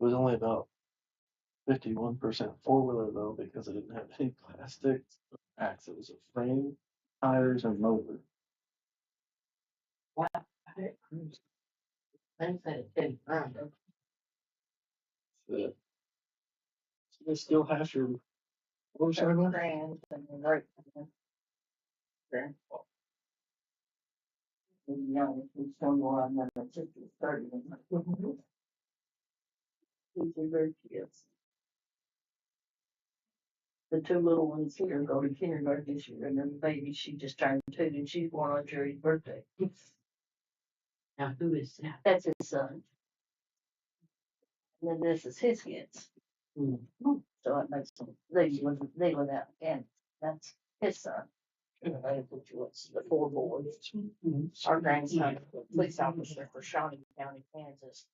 was only about 51% four-wheeler though, because it didn't have any plastics, axles, a frame, tires, and motor. Wow, I didn't cruise. I said it didn't run. So, it still has your motorcycle. Trans and the right. Grandpa. You know, he's somewhere on the 30. These are very cute. The two little ones here go to kindergarten this year, and then the baby, she just turned 2, and she's born on Jerry's birthday. Now, who is that? That's his son. And then this is his kids. So it makes them, they live out in, that's his son. Which was the 4 boys. Our grandson, police officer for Shawnee County, Kansas.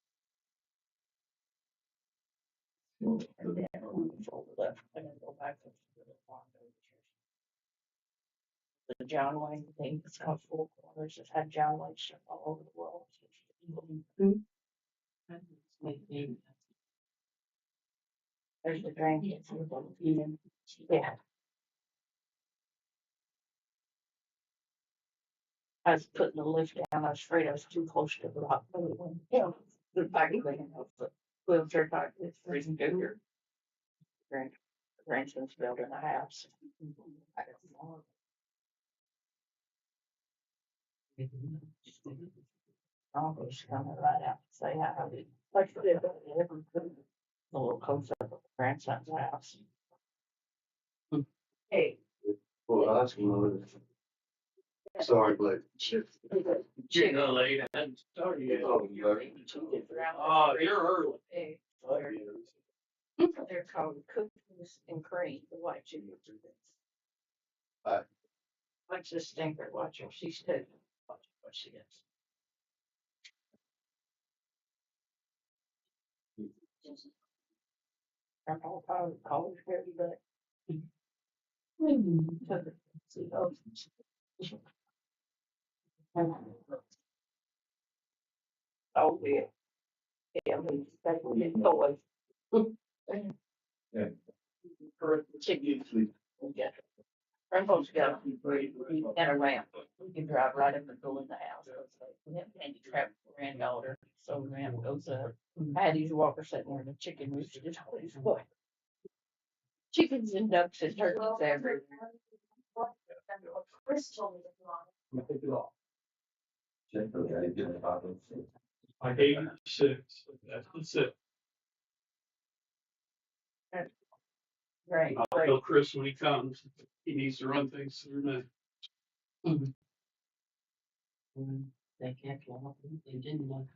And then fold it up and then go back to the John Wayne thing. It's called Four Corners. It's had John Wayne stuff all over the world. There's the grandkids. Yeah. I was putting the lift down. I was afraid I was too close to the rock. Yeah, the back of the wheelchair type is freezing good here. Grandson's building a house. Uncle's coming right out to say hi. Like a little close up of grandson's house. Hey. Well, that's one. Sorry, Blake. You're not late. I hadn't started yet. Oh, you're early. Hey. They're called cookies and cream, the white chicken. Watch this stinker, watch her. She's 2. Watch what she does. I'm all college dirty, but. See those. Oh, yeah. Yeah, I mean, that's what it's toys. Yeah. For chicken. Yeah. Grandpa's got a ramp. We can drive right up and go in the house. We have handicapped granddaughter, so the ramp goes up. I had these walkers sitting there, and the chicken roosted always boy. Chickens and ducks and turkeys everywhere. Like 86. That's it. Right. I'll tell Chris when he comes. He needs to run things through me. They can't go up. They didn't know.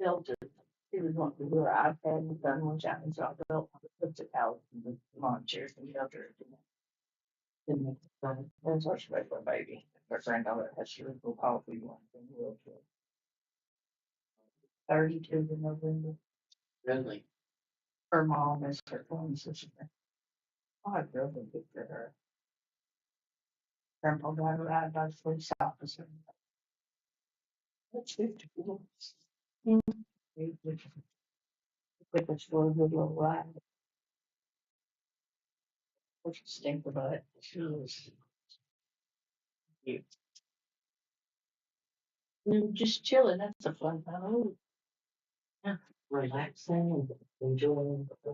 Built it. He was wanting to do her iPad and done one shot, and so I built it out in the lawn chairs and built her. Didn't make it fun. That's what she made for a baby. Her granddaughter has cerebral palsy. 32 in November. Really? Her mom is her twin sister. Oh, I drove a picture of her. Grandpa got her out by the police officer. That's 54. Quickest for a good little ride. Which stink about it. She was cute. Just chilling, that's a fun time. Oh, yeah, relaxing and enjoying. Oh,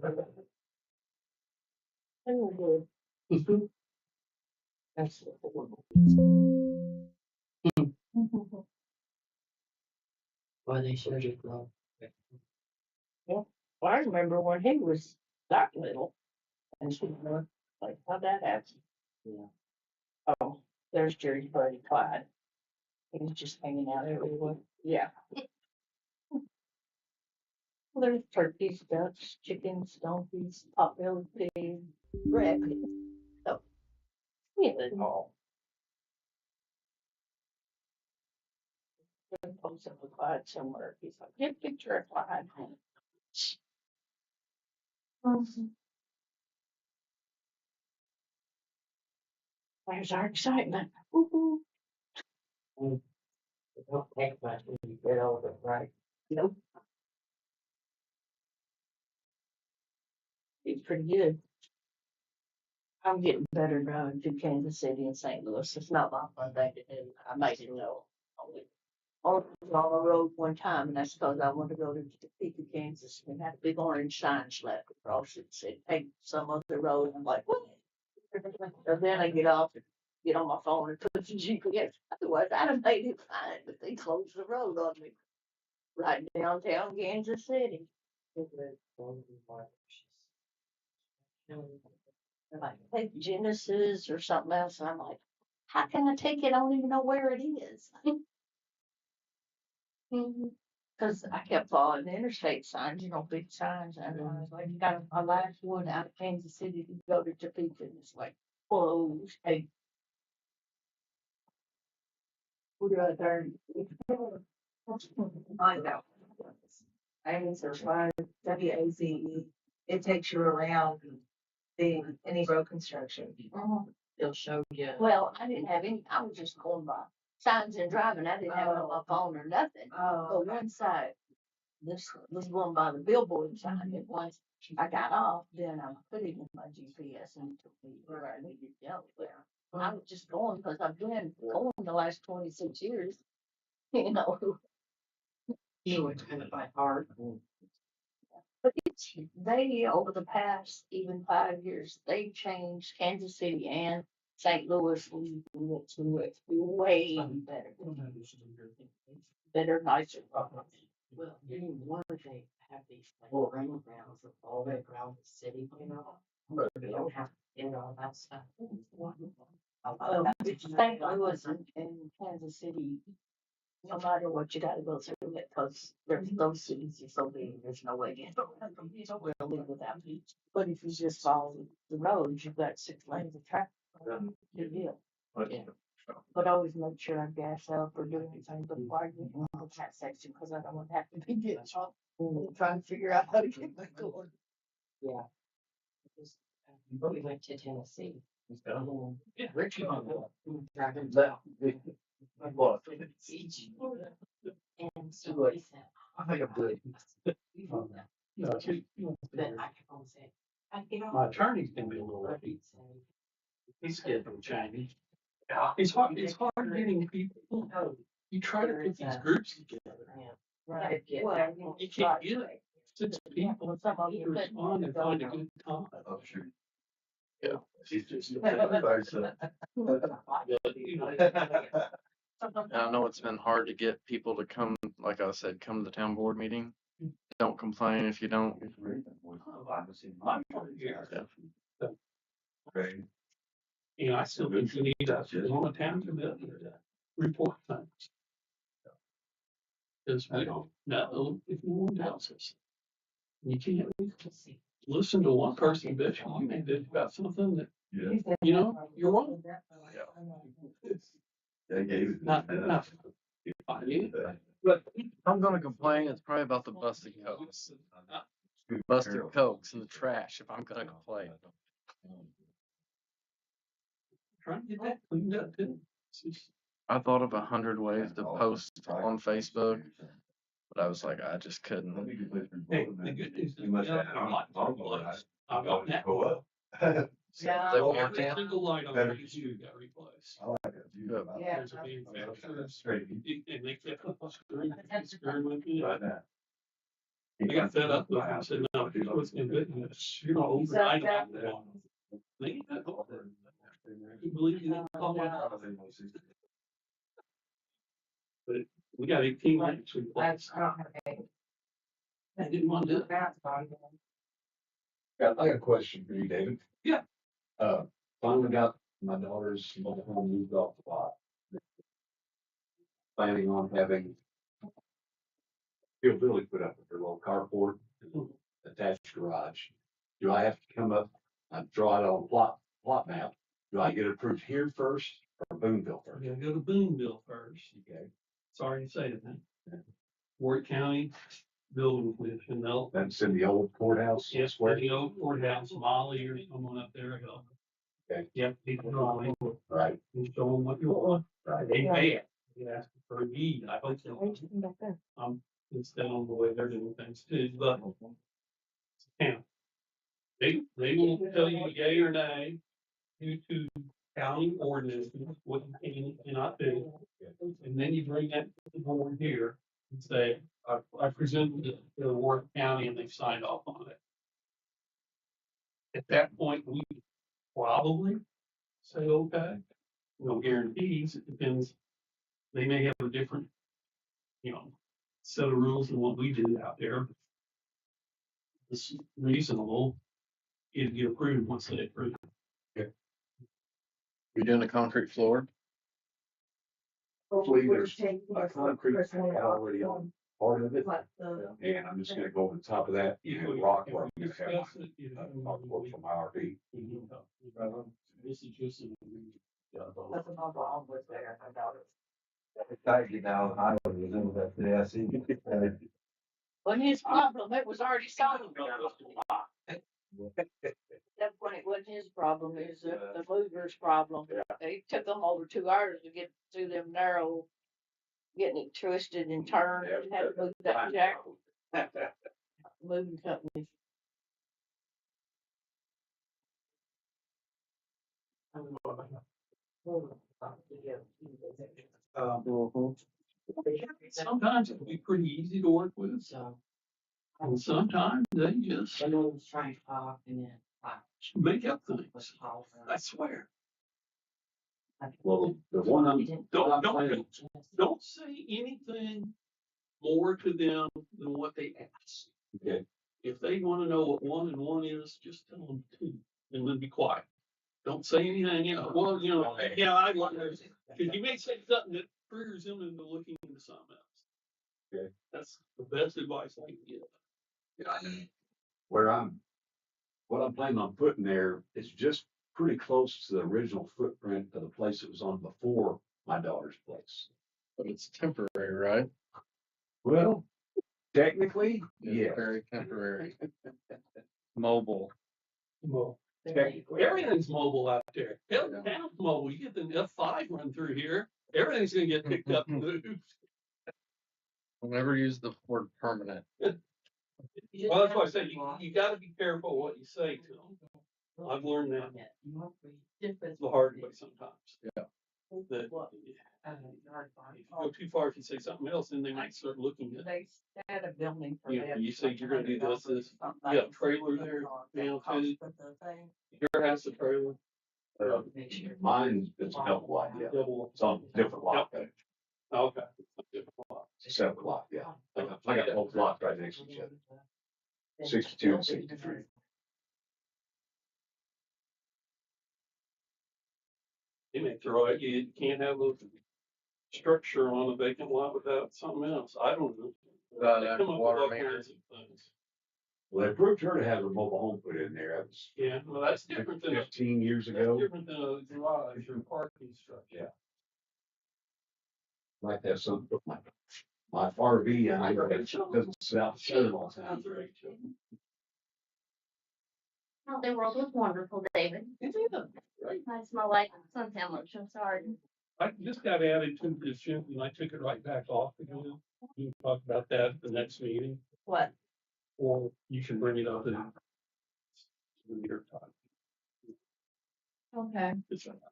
good. That's why they showed you love. Yeah, well, I remember when he was that little, and she was like, how'd that happen? Yeah. Oh, there's Jerry's buddy Clyde. He's just hanging out everywhere. Yeah. Well, there's turkeys, ducks, chickens, donkeys, pot-bellied pig, rabbit. So, yeah, that's all. Post up a Clyde somewhere. He's like, get a picture of Clyde. There's our excitement. Woo-hoo. Don't think much when you get older, right? Nope. It's pretty good. I'm getting better driving through Kansas City and St. Louis. It's not my fun thing to do. I made it know. Only was on the road one time, and that's because I wanted to go to Topeka, Kansas, and had a big orange sign slapped across it, said, "Take some other road." I'm like, what? And then I get off and get on my phone and put the GPS. Otherwise, I'd have made it fine, but they closed the road on me right downtown Kansas City. They're like, take Genesis or something else. And I'm like, how can I take it? I don't even know where it is. Because I kept following the interstate signs, big signs. And I was like, you got a last one out of Kansas City to go to Topeka. And it's like, closed. Hey, we're out there. I know. I mean, so far, WAZE, it takes you around any road construction. They'll show you. Well, I didn't have any, I was just going by signs and driving. I didn't have it on my phone or nothing. But one side, this was going by the billboard sign. And once I got off, then I put it in my GPS and it took me where I needed to go. But I was just going because I've been going the last 26 years, you know. You went kind of by heart. But they, over the past even 5 years, they've changed Kansas City and St. Louis. We went to it way better. Better, nicer. Well, in one they have these rain grounds all the way around the city, You don't have to get all that stuff. St. Louis and Kansas City, no matter what, you gotta go through it, because those cities are so big, there's no way to get around them. You don't really live without it. But if you just follow the roads, you've got 6 lanes of traffic. Good deal. Yeah. But always make sure I gas up or do anything before I get into that section, because I don't want to have to be getting off and trying to figure out how to get back on. Yeah. We went to Tennessee. Yeah, Richie. Driving That. and so he said, I think I'm good. No, but I kept on saying, I get off. my attorney's gonna be a little lucky. He's getting Chinese. It's hard getting people. You try to put these groups together. Right. Well, You can't get it. 6 people to respond and find a good time. Oh, sure. Yeah. She's just. I know it's been hard to get people to come, like I said, come to the town board meeting. Don't complain if you don't. I still think you need to on a town committee to report things. Because we don't know if no one tells us. You can't listen to one person bitch, you may bitch about something that, you're wrong. Not. But if I'm gonna complain, it's probably about the busted cokes. Busted cokes in the trash if I'm gonna complain. Trying to get that cleaned up too. I thought of 100 ways to post on Facebook, but I was like, I just couldn't. Hey, the good news is, I've got that. Yeah. They won't Every work. single light on the issue got replaced. Good. Yeah. There's a manufacturer, and they kept screwing with me. I got fed up with it and said, no, here's what's gonna be, you're gonna overnight that. They ain't that hard. You believe you didn't call my house? But we got 18 lights replaced. I didn't want to do it. I got a question for you, David. Yeah. Finally got my daughter's mobile home moved off the lot. Planning on having Really put up with their little carport, attached garage. Do I have to come up, I draw it on plot map? Do I get approved here first or Boonville first? We're gonna go to Boonville first. Okay, Sorry to say that. Warwick County Building Commission, they'll. that's in the old courthouse. Yes, where the old courthouse, Molly or someone up there. Okay. Yep, people drawing. Right. You show them what you want. Right. They pay it. You ask for a deed. I hope so. instead on the way they're doing things too, but. Yeah. They will tell you yay or nay due to county ordinances, what you can and cannot do. And then you bring that to the board here and say, I presented it to the Warren County and they've signed off on it. At that point, we probably say, okay, no guarantees, it depends. They may have a different, set of rules than what we do out there. It's reasonable, it'd get approved once they approve. You're doing a concrete floor? Hopefully there's a concrete pad already on part of it. And I'm just gonna go over the top of that, rock where I'm gonna have my work from my RV. This is just. That's a problem with there, I doubt it. Thank you now, I don't remember that, yeah, I see. When his problem, it was already solved. That point, it wasn't his problem, it was the mover's problem. It took them over 2 hours to get through them narrow, getting it twisted and turned, and had to move that jack, moving company. Sometimes it can be pretty easy to work with, and sometimes they just Trying to talk and then. make up things. I swear. Well, the one I'm, Don't say anything more to them than what they ask. okay, If they want to know what 1 and 1 is, just tell them 2, and then be quiet. Don't say anything, well, I want to, because you may say something that triggers them into looking into something else. Okay. That's the best advice I can give. what I'm planning on putting there is just pretty close to the original footprint of the place it was on before my daughter's place. But it's temporary, right? Well, technically, It's yeah. very temporary. Mobile. Well, everything's mobile out there. Everything's mobile. You get the F5 run through here, everything's gonna get picked up and moved. I'll never use the word permanent. Well, that's why I say you gotta be careful what you say to them. I've learned that the hard way sometimes. Yeah. That if you go too far, if you say something else, then they might start looking at. They had a building for You know, that. you say you're gonna do this, you got a trailer there now too. Your house a trailer. Mine is a double lot, yeah. It's on a different lot. Okay. It's a separate lot, yeah. I got both lots right next to each other. 62 and 63. They may throw it, you can't have a structure on a vacant lot without something else. I don't know. They come up with Water all main. kinds of things. Well, they approved her to have a mobile home put in there. That was Yeah, well, that's different than, 15 years that's ago. different than a garage or parking structure. Yeah. Like that, some, my RV, and I doesn't sell all the time. Oh, the world was wonderful, David. It's even, right? I smell like sun sandwich. I'm sorry. I just got added to this ship and I took it right back off again. We can talk about that at the next meeting, What? or you can bring it up in your time. Okay.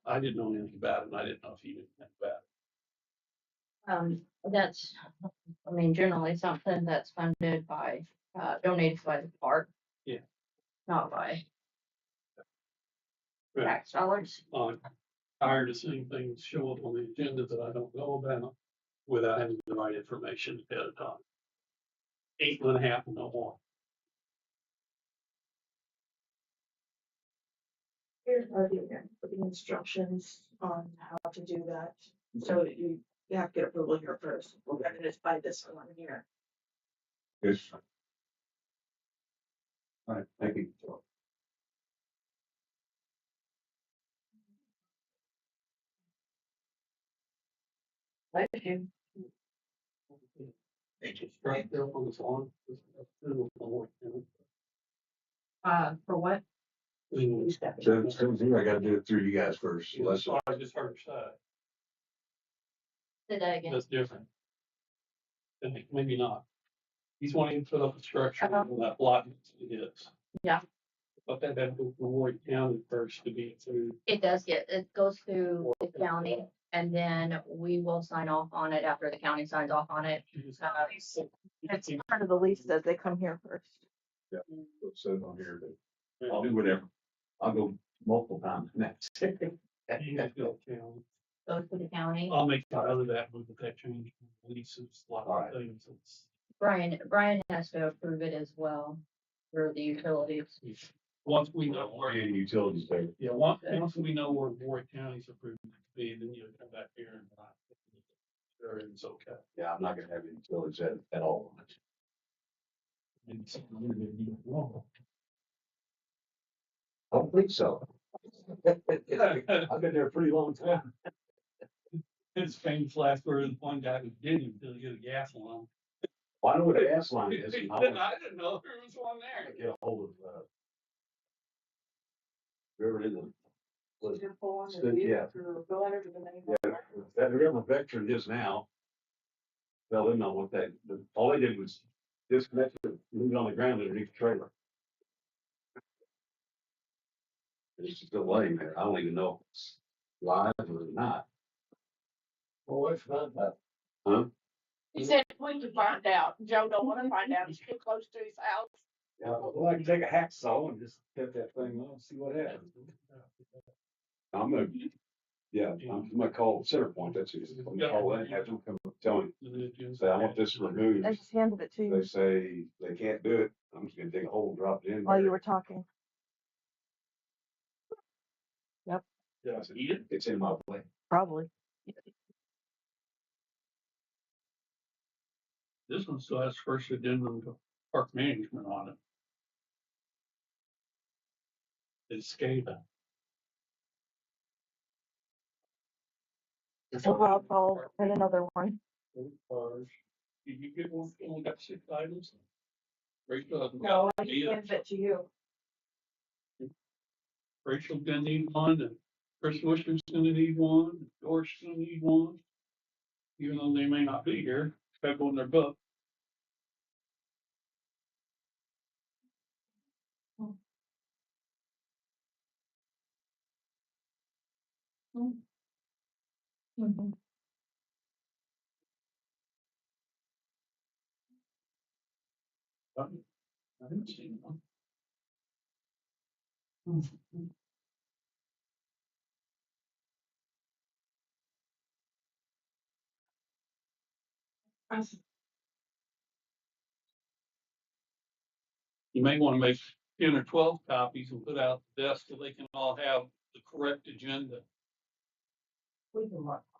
I didn't know anything about it, and I didn't know if you knew anything about it. That's, I mean, generally something that's funded by, donated by the park. Yeah. Not by Right. tax dollars. I'm tired of seeing things show up on the agenda that I don't know about without having the right information ahead of time. 8.5 and no more. Here's our again, with the instructions on how to do that. So you have to get approval here first. We're gonna just buy this one here. Yes. All right, thank you. Thank you. Right there on this lawn. For what? So I gotta do it through you guys first. So that's I just heard her say. Say that again. That's different. Maybe not. He's wanting to put up a structure on that lot next to his. Yeah. But that had to go through Warwick County first to be through. It goes through the county and then we will sign off on it after the county signs off on it. It's part of the lease says they come here first. Yeah, it says on here that I'll do whatever. I'll go multiple times next. He has to go to county. Goes to the county. I'll make that other that move, but that change leases, a lot All of right. things. It's, Brian has to approve it as well for the utilities. once we know Or where, any utilities there. yeah, once we know where Warwick County's approved to be, then you come back here and. Sure, it's okay. Yeah, I'm not gonna have any utilities at all. And something we're gonna do wrong. I don't think so. I've been there a pretty long time. It's famous last word of the one guy who didn't until he hit a gas line. Well, I know what a gas line is. I And I want didn't know there was one to there. get a hold of, whoever it is. was- Yeah. Yeah, that whoever veteran is now. They'll didn't know what that, all they did was disconnect it, leave it on the ground underneath the trailer. It's still laying there. I don't even know if it's live or not. Well, it's not that. Huh? He said, we can find out. Joe don't wanna find out. He's too close to his house. Yeah, well, I can take a hacksaw and just cut that thing off, see what happens. I'm gonna, yeah, I'm gonna call Center Point, that's it. I'm gonna call that, have them come tell me, say, I want this removed. I just handed it to They you say they can't do it, I'm just gonna dig a hole and drop it in while you there. were talking. Yeah, I said, it's in my way. Probably. This one still has first addendum to park management on it. It's SCADA. So I'll print another one. Cars. Did you get one? Only got 6 items? Rachel, No, I just yeah. handed it to you. Rachel's gonna need one, and Chris Wisher's gonna need one, George's gonna need one. Even though they may not be here, have on their book. Mhm. I haven't seen one. You may wanna make 10 or 12 copies and put out the desk so they can all have the correct agenda.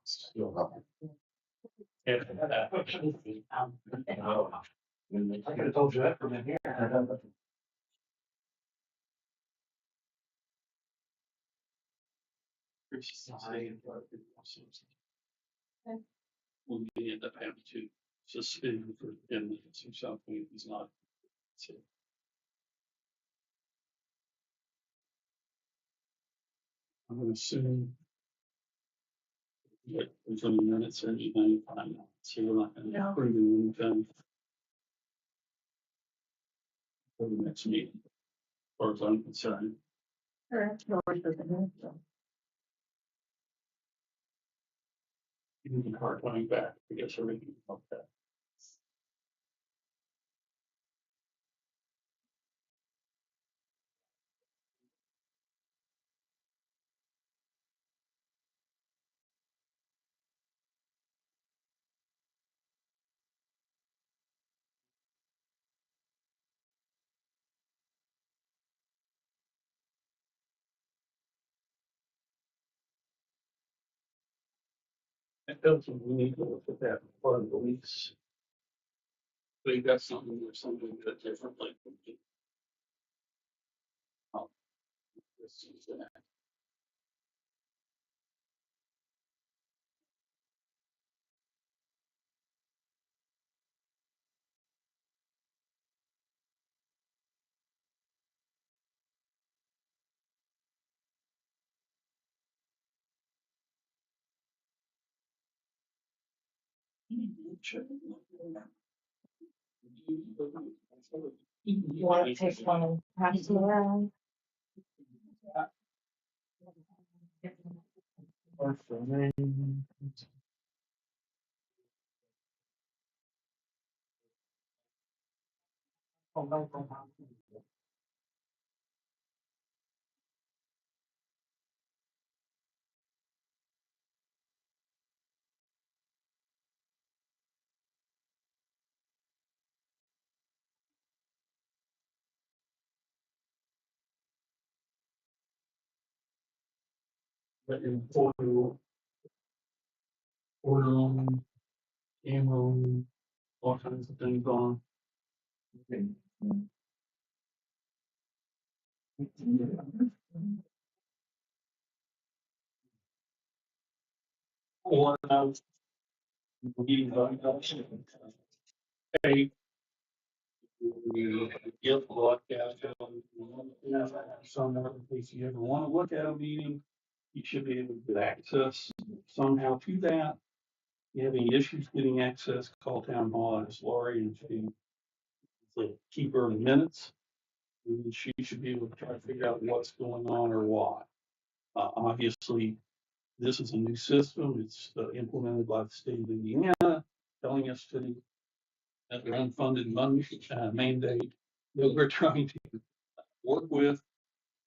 Still up. Yeah. I could have told you that from in here. We'll end up having to suspend for 10 minutes or something if he's not. So, I'm gonna assume. Yeah, there's any minutes or anything, I'm not, so we're not gonna approve anything. For the next meeting, as far as I'm concerned. You can card coming back, I guess everything like that. It does, we need to look at that part of the lease. I think that's something where something that differently. Oh, this is that. Check. You want to take one and pass it around? Or for me. But in photo room, camera room, all kinds of things on. Or hey, we give a look at somewhere in case you ever want to look at a meeting, you should be able to get access somehow to that. You have any issues getting access, call town hall, ask Lori, and she's the keeper of the minutes. And she should be able to try to figure out what's going on or why. Obviously, this is a new system. It's implemented by the state of Indiana, telling us to that their unfunded money mandate that we're trying to work with.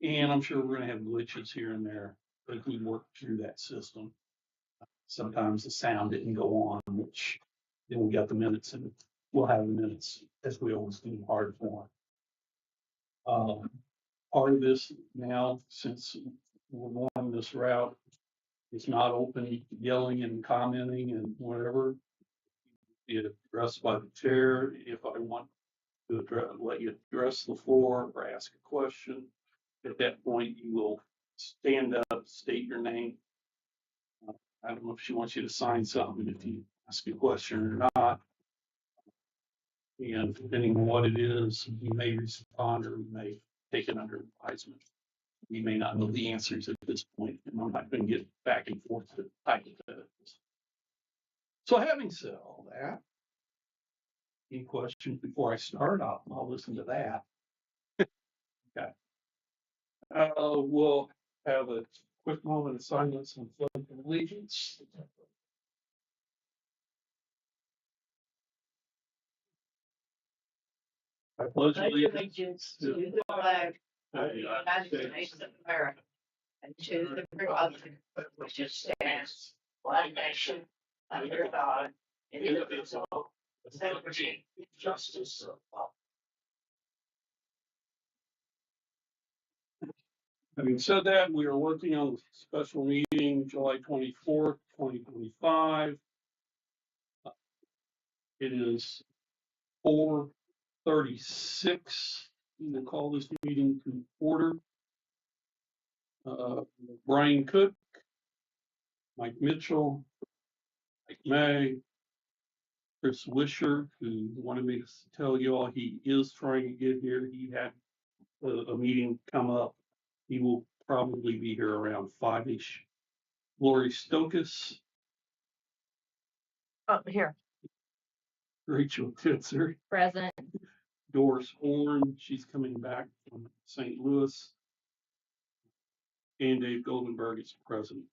And I'm sure we're gonna have glitches here and there as we work through that system. Sometimes the sound didn't go on, which then we got the minutes and we'll have the minutes as we always do, hard form. Part of this now, since we're going this route, it's not open yelling and commenting and whatever. It addressed by the chair. If I want to address, let you address the floor or ask a question, at that point you will stand up, state your name. I don't know if she wants you to sign something if you ask a question or not. And depending on what it is, you may respond or you may take it under advisement. We may not know the answers at this point, and I'm not going to get back and forth to hypotheticals. So having said all that, any questions before I start? I'll listen to that. Okay. We'll have a quick moment of silence and pledge of allegiance. I pledge allegiance to To the flag the of the United States of America and to the republic which stands one nation under God, indivisible, with liberty and justice for all. Having said that, we are working on a special meeting July 24th, 2025. It is 4:36. We will call this meeting to order. Brian Cook, Mike Mitchell, Mike May, Chris Wisher, who wanted me to tell you all he is trying to get here. He had a meeting come up. He will probably be here around 5-ish. Lori Stokas, Here. Rachel Titzer, Present. Doris Horn, she's coming back from St. Louis, and Dave Goldenberg is present.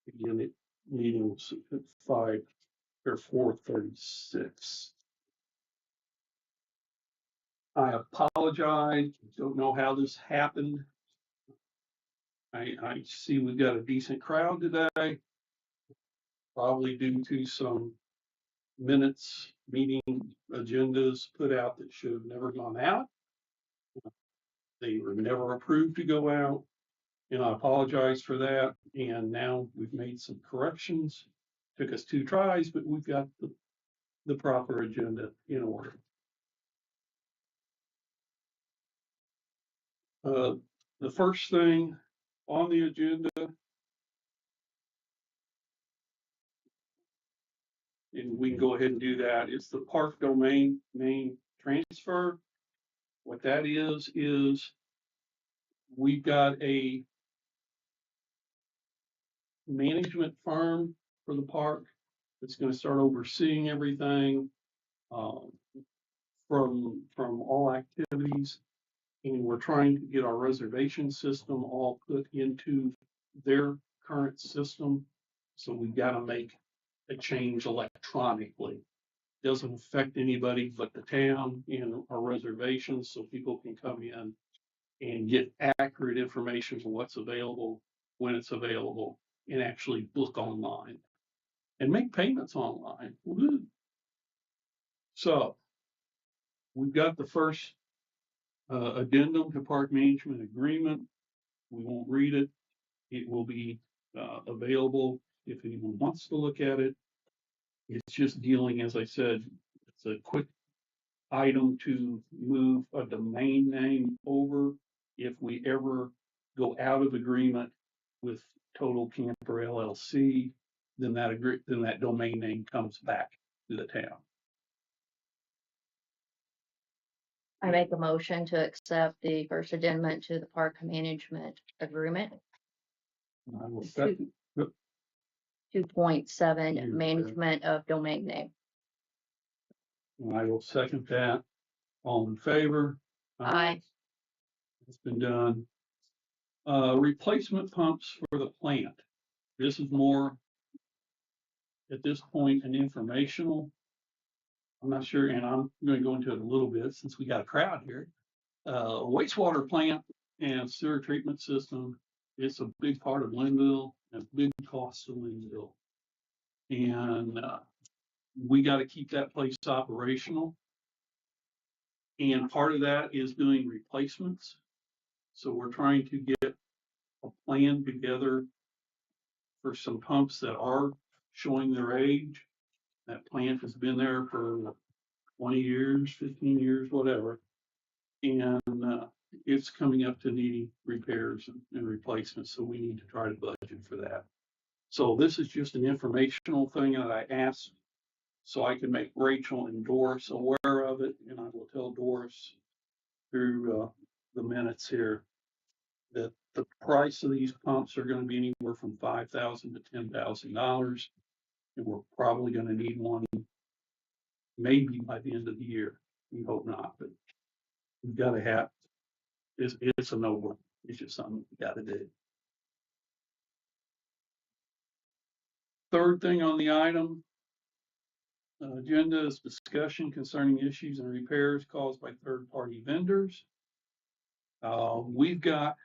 Again, it meetings at 5 or 4:36. I apologize. Don't know how this happened. I see we've got a decent crowd today, probably due to some minutes, meeting agendas put out that should have never gone out. They were never approved to go out, and I apologize for that. And now we've made some corrections. Took us 2 tries, but we've got the proper agenda in order. The first thing on the agenda, and we can go ahead and do that, is the park domain name transfer. What that is we've got a management firm for the park that's going to start overseeing everything. Um, from all activities. And we're trying to get our reservation system all put into their current system. So we've got to make a change electronically. Doesn't affect anybody but the town and our reservations, so people can come in and get accurate information for what's available, when it's available, and actually book online and make payments online. Woo. So we've got the first addendum to park management agreement. We won't read it. It will be available if anyone wants to look at it. It's just dealing, as I said, it's a quick item to move a domain name over if we ever go out of agreement with Total Camper LLC, then that domain name comes back to the town. I make a motion to accept the first addendum to the park management agreement, And I will second, 2.7, management of domain name. and I will second that. All in favor? Aye. It's been done. Replacement pumps for the plant. This is more, at this point, an informational. I'm not sure, and I'm gonna go into it a little bit since we got a crowd here. Wastewater plant and sewer treatment system, it's a big part of Lynnville, and a big cost to Lynnville. And, we gotta keep that place operational. And part of that is doing replacements. So we're trying to get a plan together for some pumps that are showing their age. That plant has been there for 20 years, 15 years, whatever. And it's coming up to needing repairs and replacements. So we need to try to budget for that. So this is just an informational thing that I asked so I can make Rachel and Doris aware of it. And I will tell Doris through the minutes here that the price of these pumps are going to be anywhere from $5,000 to $10,000. And we're probably going to need one maybe by the end of the year. We hope not, but we've got to have, it's a no-brainer. It's just something we got to do. Third thing on the item, agenda is discussion concerning issues and repairs caused by third-party vendors. We've got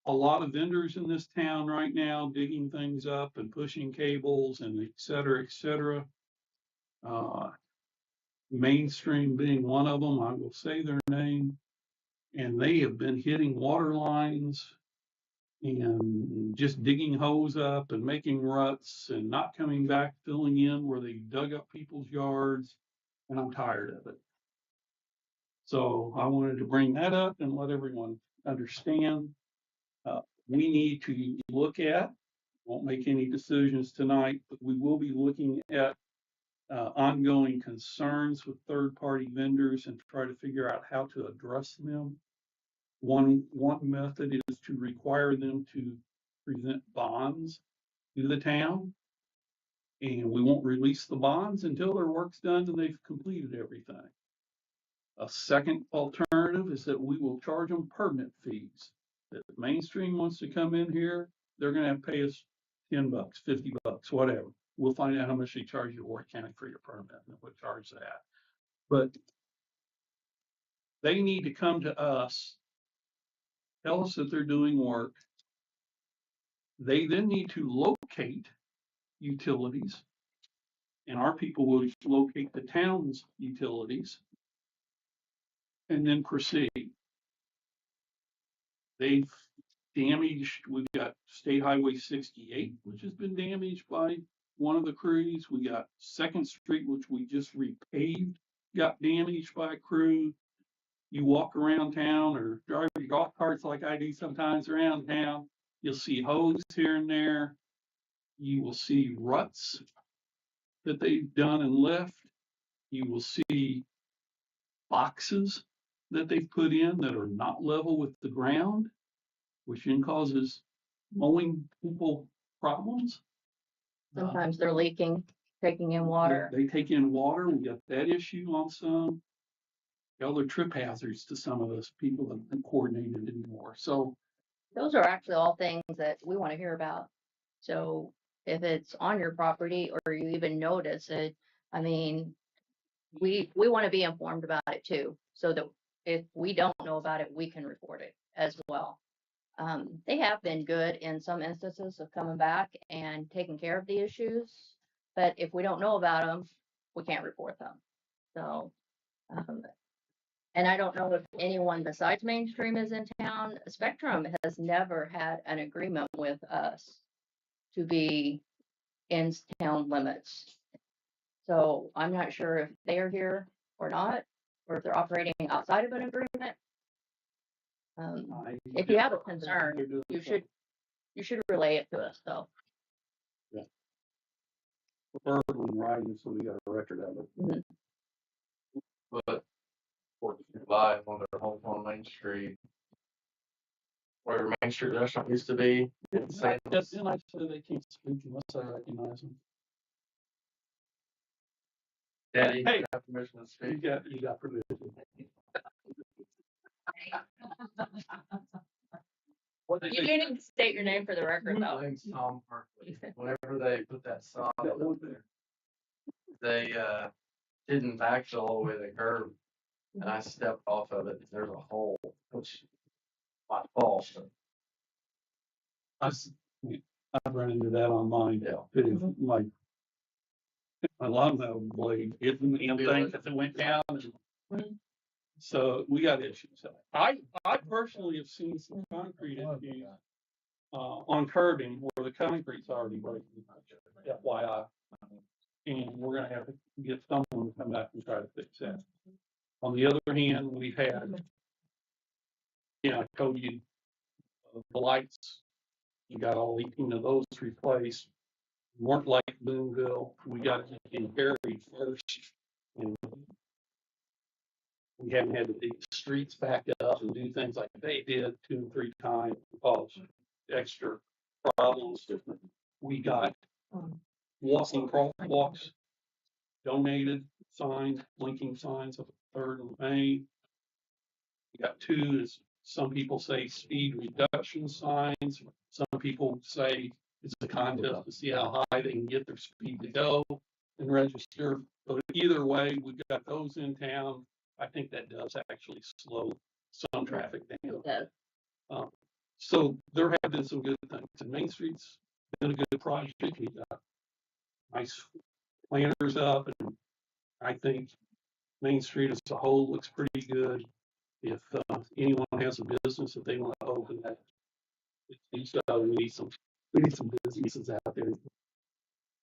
a lot of vendors in this town right now digging things up and pushing cables and et cetera, et cetera. Mainstream being one of them, I will say their name. And they have been hitting water lines and just digging hose up and making ruts and not coming back, filling in where they dug up people's yards. And I'm tired of it. So I wanted to bring that up and let everyone understand. We need to look at, won't make any decisions tonight, but we will be looking at ongoing concerns with third-party vendors and try to figure out how to address them. One method is to require them to present bonds to the town. And we won't release the bonds until their work's done and they've completed everything. A second alternative is that we will charge them permit fees. If Mainstream wants to come in here, they're gonna have to pay us $10, $50, whatever. We'll find out how much they charge you Warwick County for your permit and we'll charge that. But they need to come to us, tell us that they're doing work. They then need to locate utilities, and our people will locate the town's utilities and then proceed. They've damaged, we've got State Highway 68, which has been damaged by one of the crews. We got Second Street, which we just repaved, got damaged by a crew. You walk around town or drive your golf carts like I do sometimes around town, you'll see hose here and there. You will see ruts that they've done and left. You will see boxes that they've put in that are not level with the ground, which then causes mowing people problems. Sometimes they're leaking, taking in water. They take in water. We got that issue on some. they're trip hazards to some of those people that aren't coordinated anymore. So Those are actually all things that we want to hear about. So if it's on your property or you even notice it, I mean, we want to be informed about it too, so that if we don't know about it, we can report it as well. They have been good in some instances of coming back and taking care of the issues, but if we don't know about them, we can't report them. So, um, and I don't know if anyone besides Mainstream is in town. Spectrum has never had an agreement with us to be in town limits. So I'm not sure if they are here or not, or if they're operating outside of an agreement. If you have a concern, you should relay it to us, though. preferably in writing, so we got a record of it. But Fourth of July, on their home on Main Street, where Main Street restaurant used to be. And I said they can't speak unless I recognize them. Daddy, Hey. have permission to speak. You got permission. What did You do need to state your name for the record, though. Name's Tom Hartley. Whenever they put that sod up there, they didn't backfill all the way to the curb, and I stepped off of it. There's a hole, which my fault. I've run into that on mine. Yeah. Too. My lawnmower blade hit the damn thing because it went down. So we got issues. I personally have seen some concrete issues on curbing where the concrete's already breaking. FYI. And we're gonna have to get someone to come back and try to fix that. On the other hand, we've had, I told you, the lights, you got all 18 of those replaced. Weren't like Lynnville, we got it in buried first. And we haven't had to dig the streets back up and do things like they did 2 and 3 times, cause extra problems. We got walking crosswalks donated, signs, blinking signs of 3rd and Main. We got 2, as some people say, speed reduction signs. Some people say it's a contest to see how high they can get their speed to go and register. But either way, we've got those in town. I think that does actually slow some traffic down. So there have been some good things. And Main Street's been a good project. We got nice planters up, and I think Main Street as a whole looks pretty good. If anyone has a business that they want to open, that we need some businesses out there.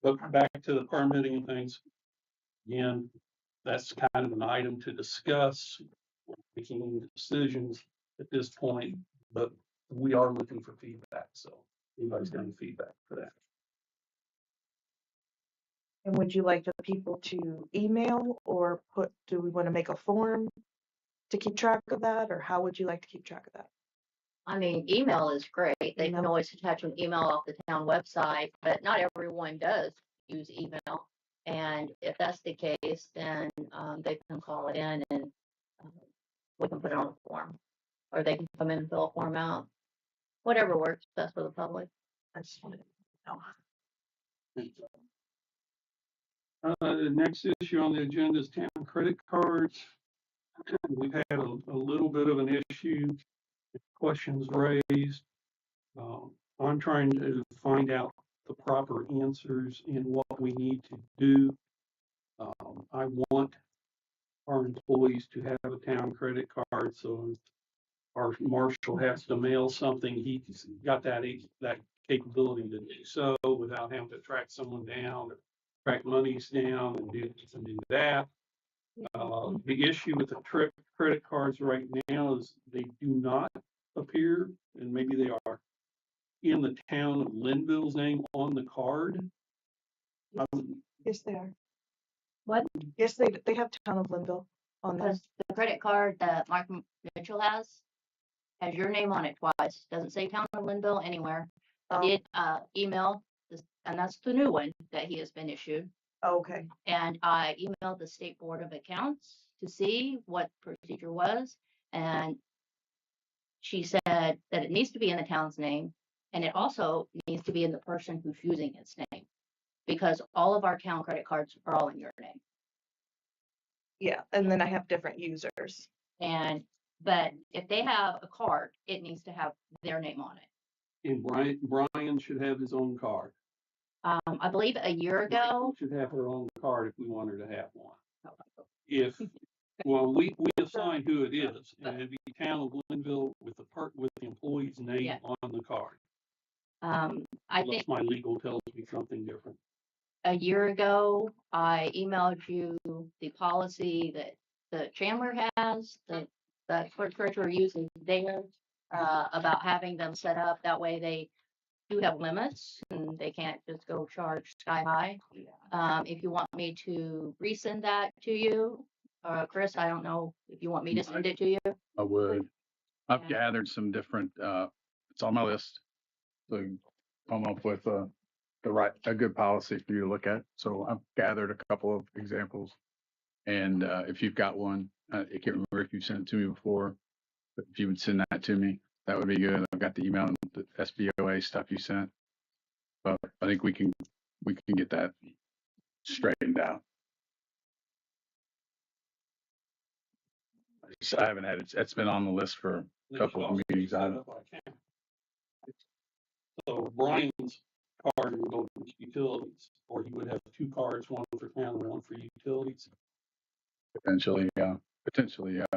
But back to the permitting and things, again, that's kind of an item to discuss. We're making any decisions at this point, but we are looking for feedback. So anybody's got any feedback for that? And would you like the people to email or do we want to make a form to keep track of that, or how would you like to keep track of that? I mean, email is great. They can Email. always attach an email off the town website, but not everyone does use email. And if that's the case, then they can call it in and we can put it on a form. Or they can come in and fill a form out. Whatever works best for the public. I just wanted to know. The next issue on the agenda is town credit cards. We've had a little bit of an issue, questions raised. I'm trying to find out the proper answers and what we need to do. I want our employees to have a town credit card, so our marshal has to mail something, he's got that capability to do so without having to track someone down, or track monies down and do that. The issue with the credit cards right now is they do not appear, and maybe they are, in the town of Lynnville's name on the card. Yes, they are. What? Yes, they have Town of Lynnville on there. Because the credit card that Mark Mitchell has your name on it twice. Doesn't say Town of Lynnville anywhere. I did email this, and that's the new one that he has been issued. Okay. And I emailed the State Board of Accounts to see what procedure was, and she said that it needs to be in the town's name, and it also needs to be in the person who's using its name, because all of our town credit cards are all in your name. Yeah, and then I have different users. And, but if they have a card, it needs to have their name on it. And Brian should have his own card. I believe a year ago, Should have her own card if we want her to have one. If, well, we assign who it is, and it'd be town of Lynnville with the employee's name Yeah. on the card. I Unless think my legal tells me something different. a year ago, I emailed you the policy that the Chandler has, that the clerk treasurer uses there, about having them set up. That way they do have limits and they can't just go charge sky high. If you want me to resend that to you, Chris, I don't know if you want me to send it to you. I would. I've Yeah. gathered some different, it's on my list. To come up with a good policy for you to look at. So I've gathered a couple of examples. And if you've got one, I can't remember if you sent it to me before, but if you would send that to me, that would be good. I've got the email and the SBOA stuff you sent. But I think we can get that straightened out. I haven't had it. It's been on the list for a couple of meetings. So Brian's card would go to utilities, or he would have two cards, one for town and one for utilities. Potentially, yeah.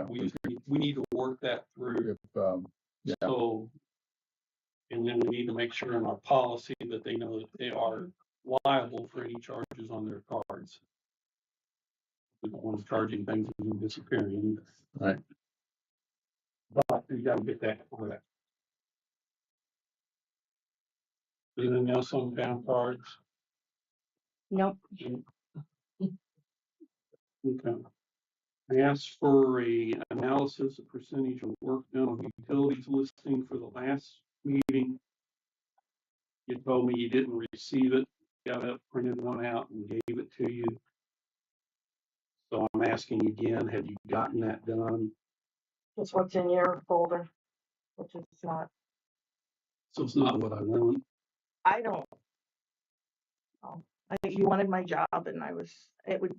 We need to work that through. Yeah. So, and then we need to make sure in our policy that they know that they are liable for any charges on their cards. We don't want to charging things and disappearing. Right. But you gotta get that correct. Anything else on town cards? Nope. Okay. I asked for a analysis of percentage of work done on utilities listing for the last meeting. You told me you didn't receive it, got it, printed one out and gave it to you. So I'm asking again, have you gotten that done? It's what's in your folder, which is not, So it's not what I want. I don't. You wanted my job and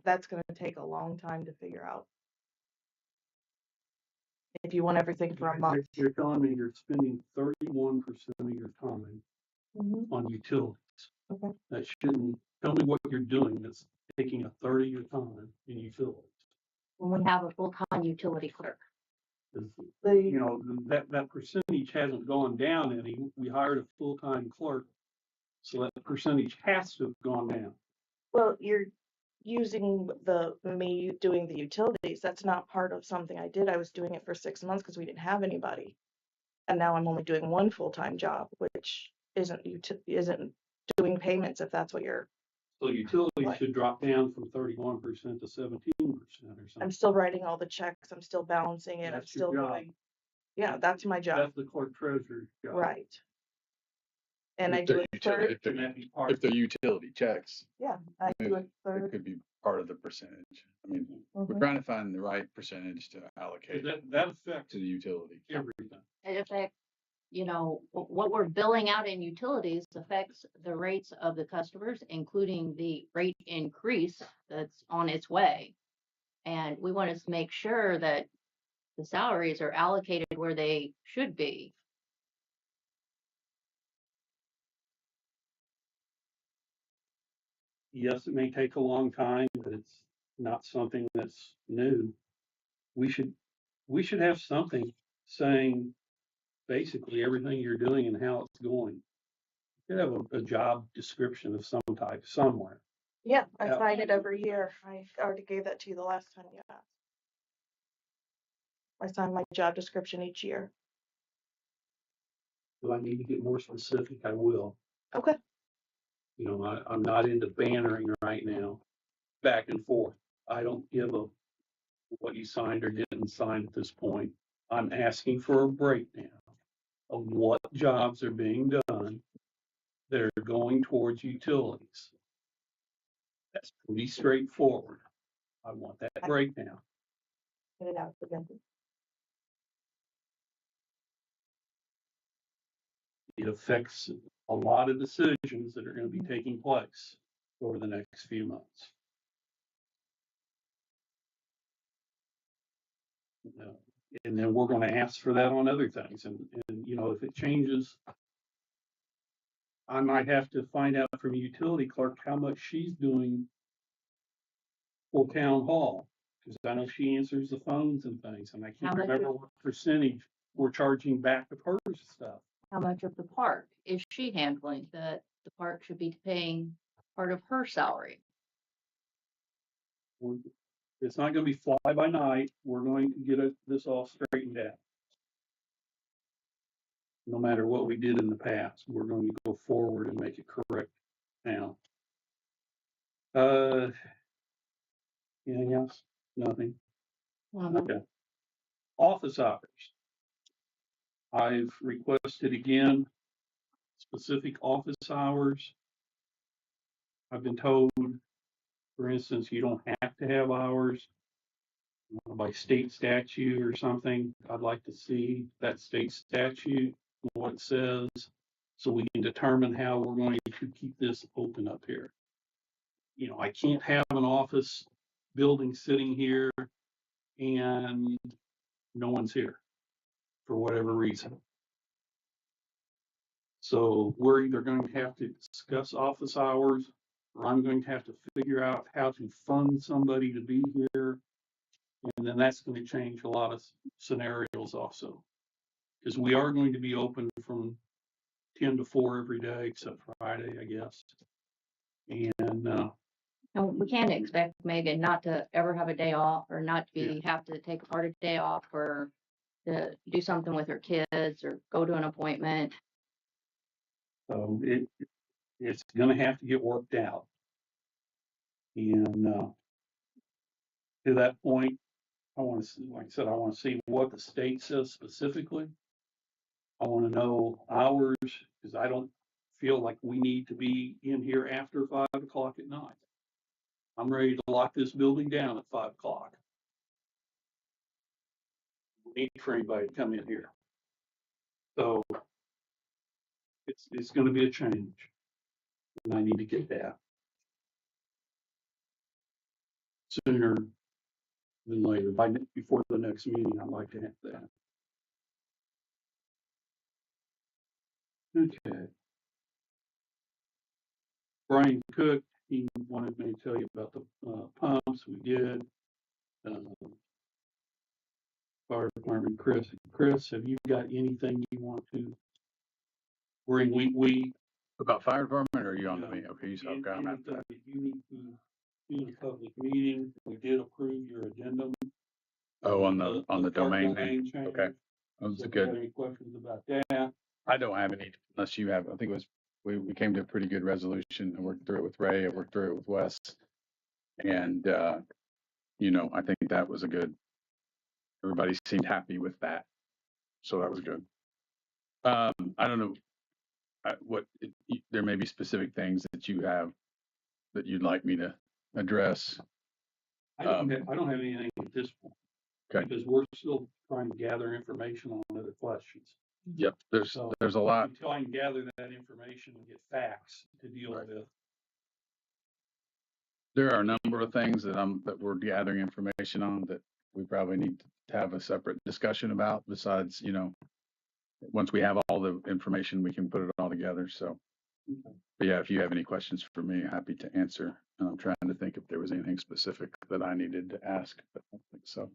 that's gonna take a long time to figure out. If you want everything for a month. You're telling me you're spending 31% of your time on utilities. Okay. That shouldn't, tell me what you're doing that's taking a third of your time in utilities. When we have a full-time utility clerk. You know, that percentage hasn't gone down any. We hired a full-time clerk, so that percentage has to have gone down. Well, you're using me doing the utilities. That's not part of something I did. I was doing it for 6 months because we didn't have anybody. And now I'm only doing one full-time job, which isn't doing payments if that's what you're. So utilities should drop down from 31% to 17% or something. I'm still writing all the checks. I'm still balancing it. I'm That's your still job. doing. Yeah, that's my job. That's the clerk treasurer's job. Right. And I do a third. If the utility checks, Yeah, I do a it third. could be part of the percentage. I mean, we're Mhm. trying to find the right percentage to allocate That affects to the utility. everything. It affects, you know, what we're billing out in utilities affects the rates of the customers, including the rate increase that's on its way. And we want to make sure that the salaries are allocated where they should be. Yes, it may take a long time, but it's not something that's new. We should have something saying basically everything you're doing and how it's going. You should have a job description of some type somewhere. Yeah, I Yeah. sign it every year. I already gave that to you the last time you asked. I sign my job description each year. Do I need to get more specific? I will. Okay. You know, I'm not into bannering right now, back and forth. I don't give a what you signed or didn't sign at this point. I'm asking for a breakdown of what jobs are being done that are going towards utilities. That's pretty straightforward. I want that breakdown. Get it out again. It affects a lot of decisions that are gonna be taking place over the next few months. And then we're gonna ask for that on other things, and, you know, if it changes, I might have to find out from a utility clerk how much she's doing for town hall, because I know she answers the phones and things, and I How can't much remember what percentage we're charging back of her stuff. How much of the park is she handling that the park should be paying part of her salary? It's not gonna be fly by night, we're going to get this all straightened out. No matter what we did in the past, we're going to go forward and make it correct now. Anything else? Nothing? Okay. Office hours. I've requested again, specific office hours. I've been told, for instance, you don't have to have hours by state statute or something. I'd like to see that state statute, what it says, so we can determine how we're going to keep this open up here. You know, I can't have an office building sitting here and no one's here for whatever reason. So we're either going to have to discuss office hours, or I'm going to have to figure out how to fund somebody to be here. And then that's going to change a lot of scenarios also. Because we are going to be open from 10 to 4 every day, except Friday, I guess. And No, we can't expect Megan not to ever have a day off or not to be, have to take part of a day off or to do something with her kids or go to an appointment. so it's going to have to get worked out. And to that point, I want to see, like I said, I want to see what the state says specifically. I want to know hours, because I don't feel like we need to be in here after 5 o'clock at night. I'm ready to lock this building down at 5 o'clock. We need for anybody to come in here. So it's going to be a change, and I need to get that sooner than later. Before the next meeting, I'd like to have that. Okay. Brian Cook, he wanted me to tell you about the pumps. We did. Fire Department, Chris, have you got anything you want to bring? We About fire department, or are you on Yeah. me? Okay, so anything okay, I'm at that you need to do in a public meeting. We did approve your addendum. Oh, on the domain name. change. Okay. That was So if you good. have any questions about that? I don't have any, unless you have. I think it was, we came to a pretty good resolution. I worked through it with Ray, I worked through it with Wes. And, you know, I think that was a good, everybody seemed happy with that. So that was good. I don't know, there may be specific things that you have that you'd like me to address. I don't have anything at this point. Okay. Because we're still trying to gather information on other questions. Yep, there's a lot. Until I can gather that information and get facts to deal with. There are a number of things that we're gathering information on that we probably need to have a separate discussion about besides, you know, once we have all the information, we can put it all together. So, but yeah, if you have any questions for me, happy to answer. I'm trying to think if there was anything specific that I needed to ask, but I don't think so.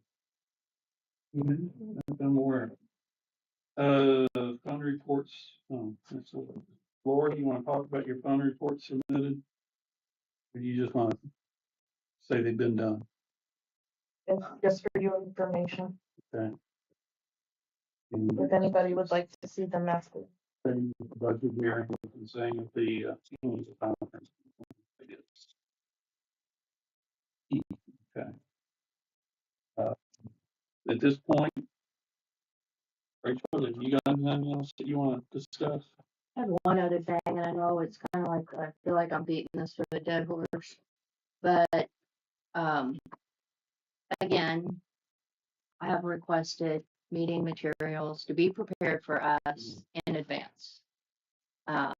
I'm aware. Fund reports. Laura, you want to talk about your fund reports submitted? Or you just want to say they've been done? It's just for your information. Okay. If anybody would like to see them after. Budget hearing and saying at the conference. Okay. At this point, Rachel, have you got anything else that you want to discuss? I have one other thing, and I know it's kind of like, I feel like I'm beating this for the dead horse, but, again, I have requested meeting materials to be prepared for us in advance. Um,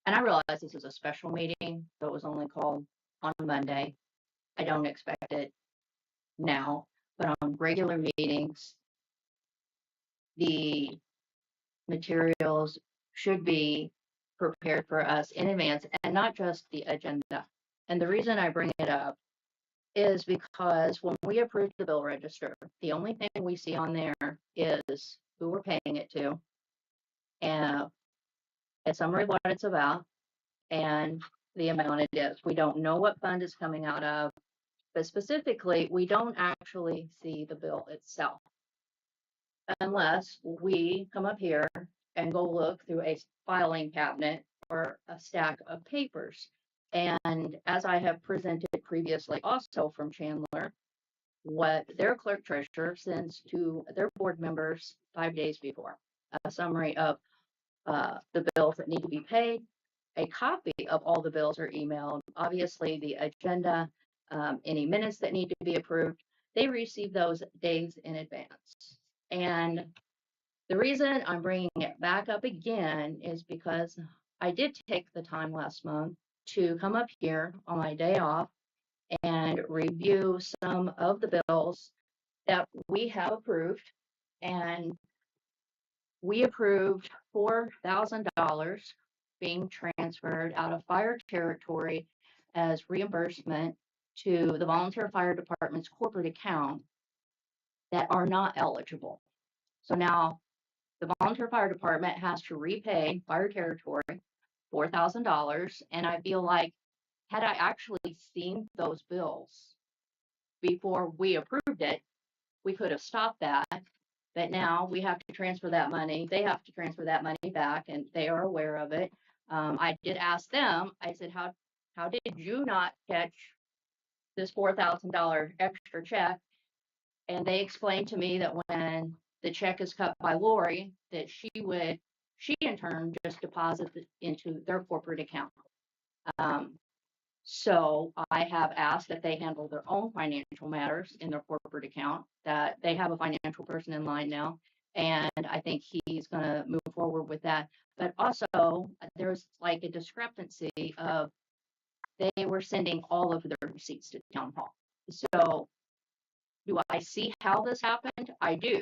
and I realize this is a special meeting, so it was only called on Monday. I don't expect it now, but on regular meetings, the materials should be prepared for us in advance and not just the agenda. And the reason I bring it up is because when we approve the bill register, the only thing we see on there is who we're paying it to and a summary of what it's about and the amount it is. We don't know what fund it's coming out of, but specifically, we don't actually see the bill itself unless we come up here and go look through a filing cabinet or a stack of papers. And as I have presented previously also from Chandler, what their clerk treasurer sends to their board members 5 days before, a summary of the bills that need to be paid, a copy of all the bills are emailed, obviously the agenda, any minutes that need to be approved, they receive those days in advance. And the reason I'm bringing it back up again is because I did take the time last month to come up here on my day off and review some of the bills that we have approved. And we approved $4,000 being transferred out of fire territory as reimbursement to the volunteer fire department's corporate account that are not eligible. So now the volunteer fire department has to repay fire territory $4,000. And I feel like had I actually seen those bills before we approved it, we could have stopped that. But now we have to transfer that money. They have to transfer that money back, and they are aware of it. I did ask them. I said, "How did you not catch this $4,000 extra check?" And they explained to me that when the check is cut by Lori, that she in turn just deposit it into their corporate account. So I have asked that they handle their own financial matters in their corporate account, that they have a financial person in line now. And I think he's going to move forward with that. But also, there's like a discrepancy of they were sending all of their receipts to town hall. So do I see how this happened? I do,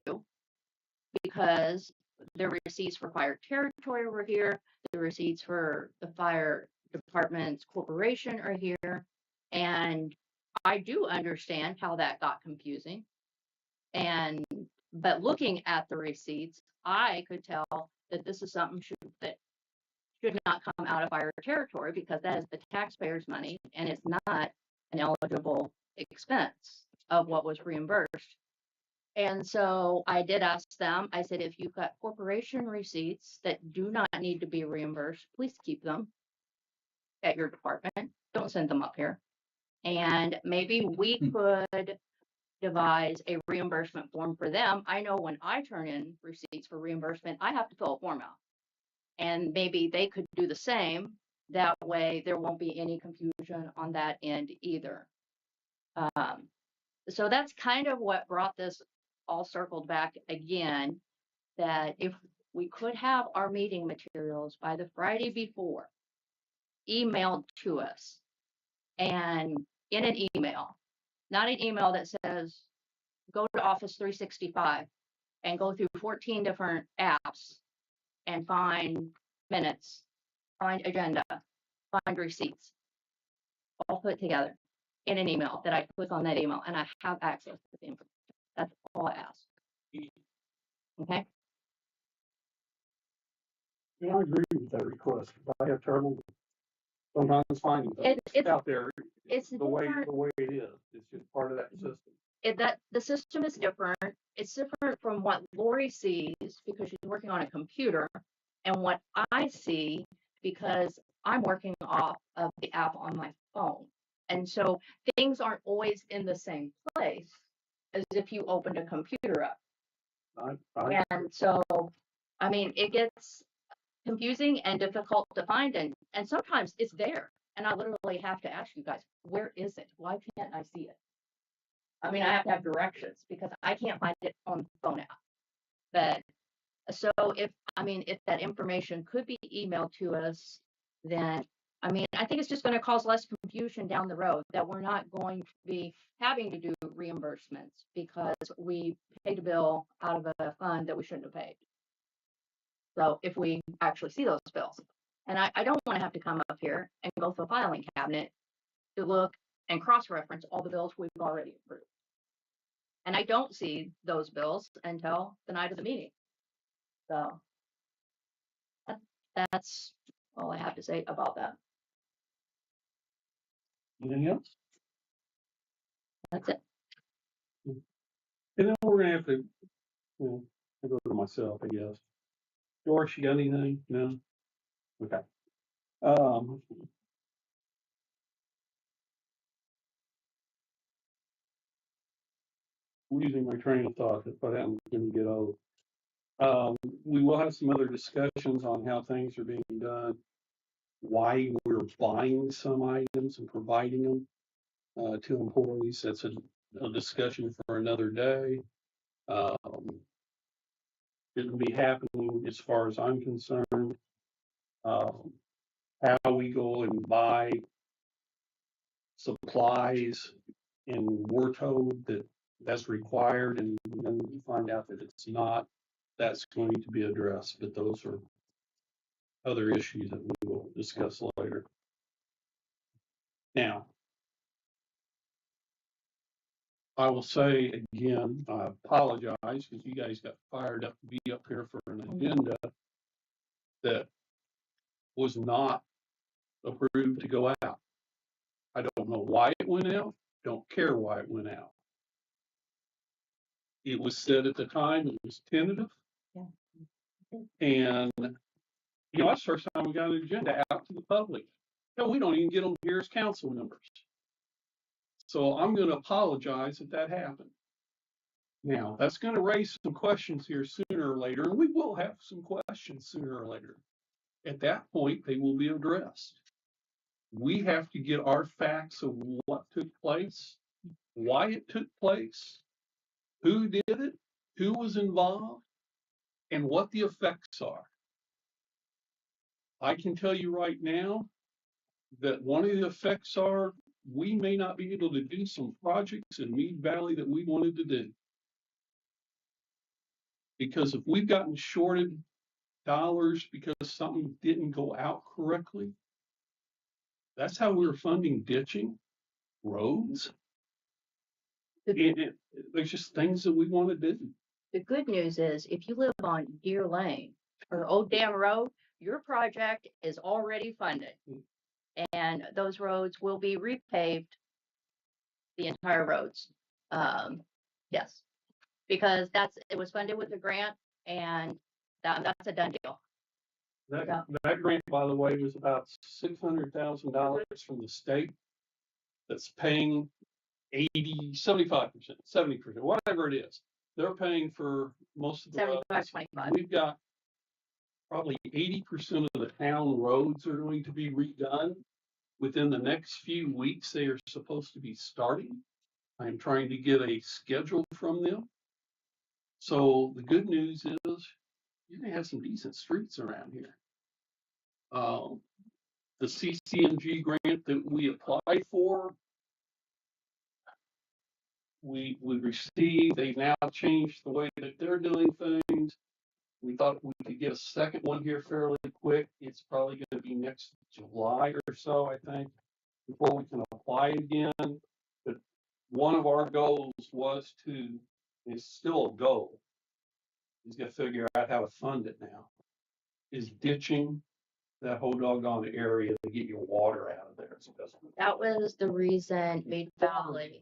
because the receipts for fire territory were here, the receipts for the fire department's corporation are here, and I do understand how that got confusing. And but looking at the receipts, I could tell that this is something that should not come out of fire territory because that is the taxpayers' money and it's not an eligible expense of what was reimbursed. And so I did ask them, I said, if you've got corporation receipts that do not need to be reimbursed, please keep them at your department. Don't send them up here. And maybe we could devise a reimbursement form for them. I know when I turn in receipts for reimbursement, I have to fill a form out. And maybe they could do the same. That way there won't be any confusion on that end either. So that's kind of what brought this all circled back again, that if we could have our meeting materials by the Friday before emailed to us, and in an email, not an email that says go to Office 365 and go through 14 different apps and find minutes, find agenda, find receipts, all put together in an email that I click on that email and I have access to the information. That's all I ask. Okay. Yeah, I agree with that request. I have trouble sometimes finding things out there. It's the way it is. It's just part of that system. That the system is different. It's different from what Lori sees because she's working on a computer and what I see because I'm working off of the app on my phone. And so things aren't always in the same place as if you opened a computer up. And so, I mean, it gets confusing and difficult to find, and sometimes it's there. And I literally have to ask you guys, where is it? Why can't I see it? I mean, I have to have directions because I can't find it on the phone app. But so if that information could be emailed to us, then I mean, I think it's just going to cause less confusion down the road that we're not going to be having to do reimbursements because we paid a bill out of a fund that we shouldn't have paid. So if we actually see those bills, and I don't want to have to come up here and go to a filing cabinet to look and cross-reference all the bills we've already approved. And I don't see those bills until the night of the meeting. So that's all I have to say about that. Anything else? That's it. And then we're gonna have to, well, I'll go to myself, I guess. Doris, you got anything? No? Okay. Losing my train of thought, but I'm gonna get old. We will have some other discussions on how things are being done, why we're buying some items and providing them to employees. That's a discussion for another day. It'll be happening as far as I'm concerned. Um, how we go and buy supplies, and we're told that that's required, and then we find out that it's not. That's going to be addressed, but those are other issues that we will discuss later. Now, I will say again, I apologize because you guys got fired up to be up here for an agenda that was not approved to go out. I don't know why it went out, don't care why it went out. It was said at the time it was tentative. Yeah. And, that's the first time we got an agenda out to the public. No, we don't even get them here as council members. So I'm going to apologize that happened. Now, that's going to raise some questions here sooner or later, and we will have some questions sooner or later. At that point, they will be addressed. We have to get our facts of what took place, why it took place, who did it, who was involved, and what the effects are. I can tell you right now that one of the effects are we may not be able to do some projects in Meade Valley that we wanted to do. Because if we've gotten shorted dollars because something didn't go out correctly, that's how we were funding ditching, roads. There's just things that we want to do. The good news is if you live on Deer Lane or Old Dam Road, your project is already funded. And those roads will be repaved, the entire roads. Yes, because it was funded with a grant and that's a done deal. That grant, by the way, was about $600,000 from the state that's paying 75%, 70%, whatever it is. They're paying for most of the roads. 75-25. We've got probably 80% of the town roads are going to be redone. Within the next few weeks, they are supposed to be starting. I'm trying to get a schedule from them. So the good news is you're gonna have some decent streets around here. The CCMG grant that we applied for, we received. They now changed the way that they're doing things. We thought we could get a second one here fairly quick. It's probably going to be next July or so, I think, before we can apply again. But one of our goals was it's still a goal, is to figure out how to fund it now, is ditching that whole doggone area to get your water out of there. That was the reason Meade Valley,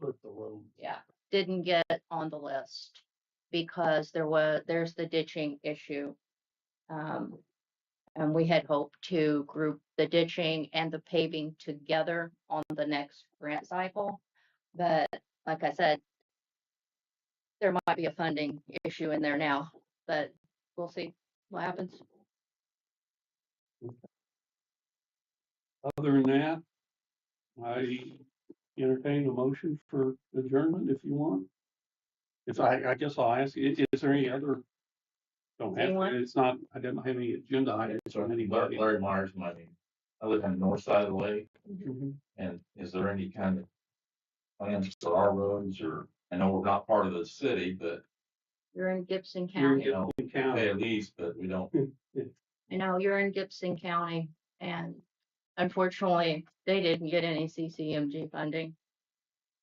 Yeah, didn't get on the list because there's the ditching issue. And we had hoped to group the ditching and the paving together on the next grant cycle. But like I said, there might be a funding issue in there now, but we'll see what happens. Other than that, I entertain a motion for adjournment if you want. If I guess I'll ask you, is there any other? Don't have Anyone? to, it's not, I didn't have any agenda items So from anybody. Larry Myers, I live on the north side of the lake, Mhm. and is there any kind of plans for our roads, or, I know we're not part of the city, but, You're in Gibson You're in County. you know, Gibson we pay County. a lease, but we don't. I know you're in Gibson County and unfortunately they didn't get any CCMG funding.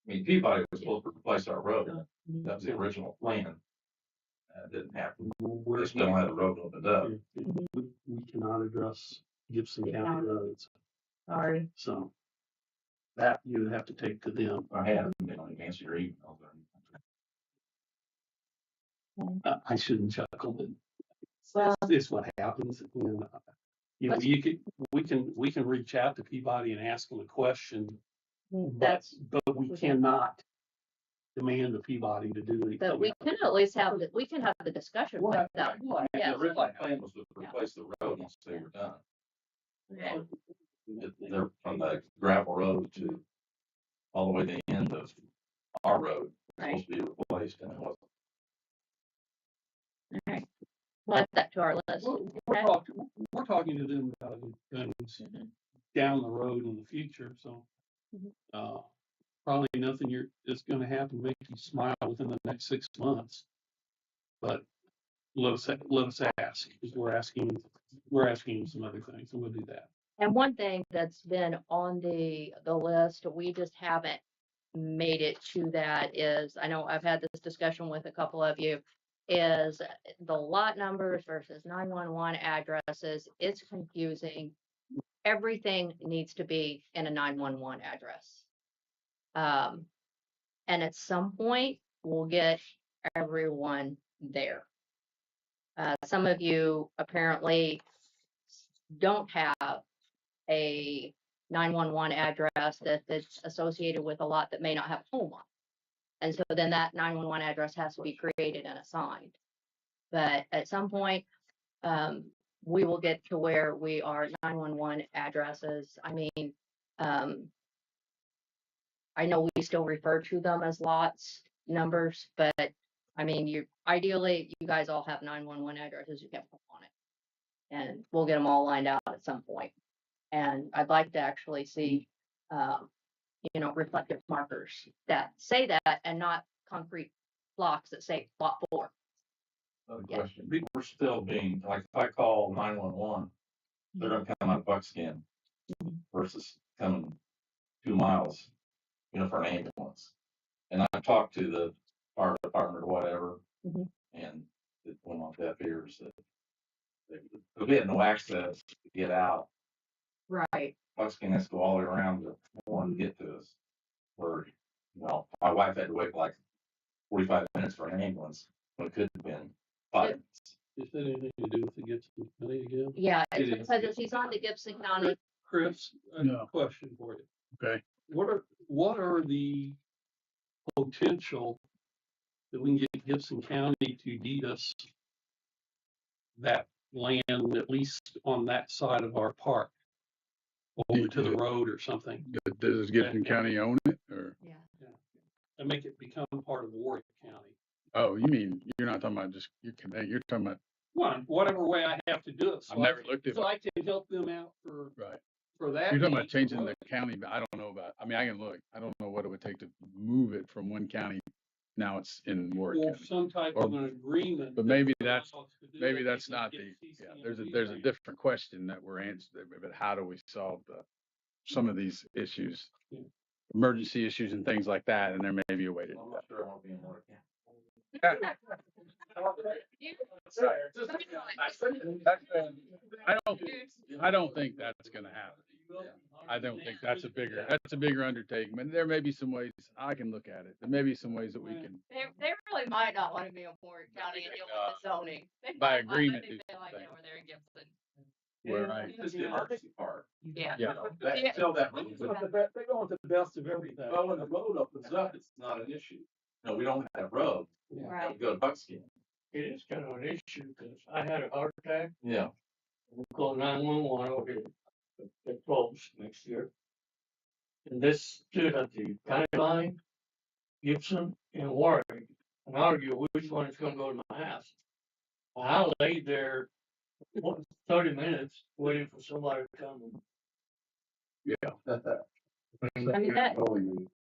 I mean, Peabody was supposed to replace our road. That was the original plan. Didn't happen. We're They still had the road opened up. We cannot address Gibson Yeah. County roads, Sorry. so that you would have to take to them. I haven't been on answer your emails or anything. I shouldn't chuckle, but Well- it's what happens. And, you know, we can reach out to Peabody and ask them a question, but we cannot demand the Peabody to do anything. But we can at least have, we can have the discussion with them. The Yes. original plan was to replace the road once they were done. Okay. They're from the gravel road to all the way to the end of our road. It's supposed to be replaced, and it wasn't. All right. We'll add that to our list. We're talking to them about things down the road in the future, so probably nothing is gonna happen to make you smile within the next 6 months. But let us ask, because we're asking some other things, and we'll do that. And one thing that's been on the list, we just haven't made it to that is, I know I've had this discussion with a couple of you, is the lot numbers versus 911 addresses. It's confusing. Everything needs to be in a 911 address. And at some point, we'll get everyone there. Some of you apparently don't have a 911 address that's associated with a lot that may not have a home on. And so then that 911 address has to be created and assigned. But at some point, we will get to where we are 911 addresses. I mean, I know we still refer to them as lots, numbers, but I mean, ideally, you guys all have 911 addresses, you can put on it. And we'll get them all lined out at some point. And I'd like to actually see, reflective markers that say that and not concrete blocks that say lot 4. Another question. People are still being, like, if I call 911, they're gonna come out of Buckskin versus coming 2 miles, for an ambulance. And I talked to the fire department or whatever, and it went on deaf ears that they had no access to get out. Right. Buckskin has to go all the way around to one to get to us. Where, my wife had to wait like 45 minutes for an ambulance when it could have been 5 minutes. Is that anything to do with the Gibson County again? Yeah, It is. because if he's on the Gibson County, Chris, a question for you. Okay. What are the potential that we can get Gibson County to deed us that land, at least on that side of our park, over to the road or something, Does Gibson County own it, or? yeah. and make it become part of Warwick County? Oh, you mean, you're not talking about just, you're talking about, One, whatever way I have to do it. I've never looked at So it. I can help them out for Right. that. You're talking about changing the county, but I don't know about, I mean, I can look, I don't know what it would take to move it from one county. Now it's in Warwick Or County. some type of an agreement. But maybe that that's, allows us to do maybe that. that's They can not get the, CCMG there's a right. different question that we're answering, but how do we solve some of these issues? Yeah. Emergency issues and things like that, and there may be a way to do I'm that. not sure I want to be in Warwick County. I don't think that's gonna happen. I don't think that's a bigger undertaking, but there may be some ways I can look at it. There may be some ways that we can, They really might not want to be in Warwick County and deal with the zoning. by agreement, I do think they like things. it over there in Gibson. Right. Just the emergency part. Yeah. Yeah. Tell that. They go with the best of everything. Well, when the road opens up, it's not an issue. No, we don't have road. Right. We go to Buckskin. It is kind of an issue because I had a heart attack. Yeah. We called 911 over here. They're closed next year. And this stood at the county line, Gibson and Warwick, and argue which one is gonna go to my house. I laid there 30 minutes waiting for somebody to come. I mean, that,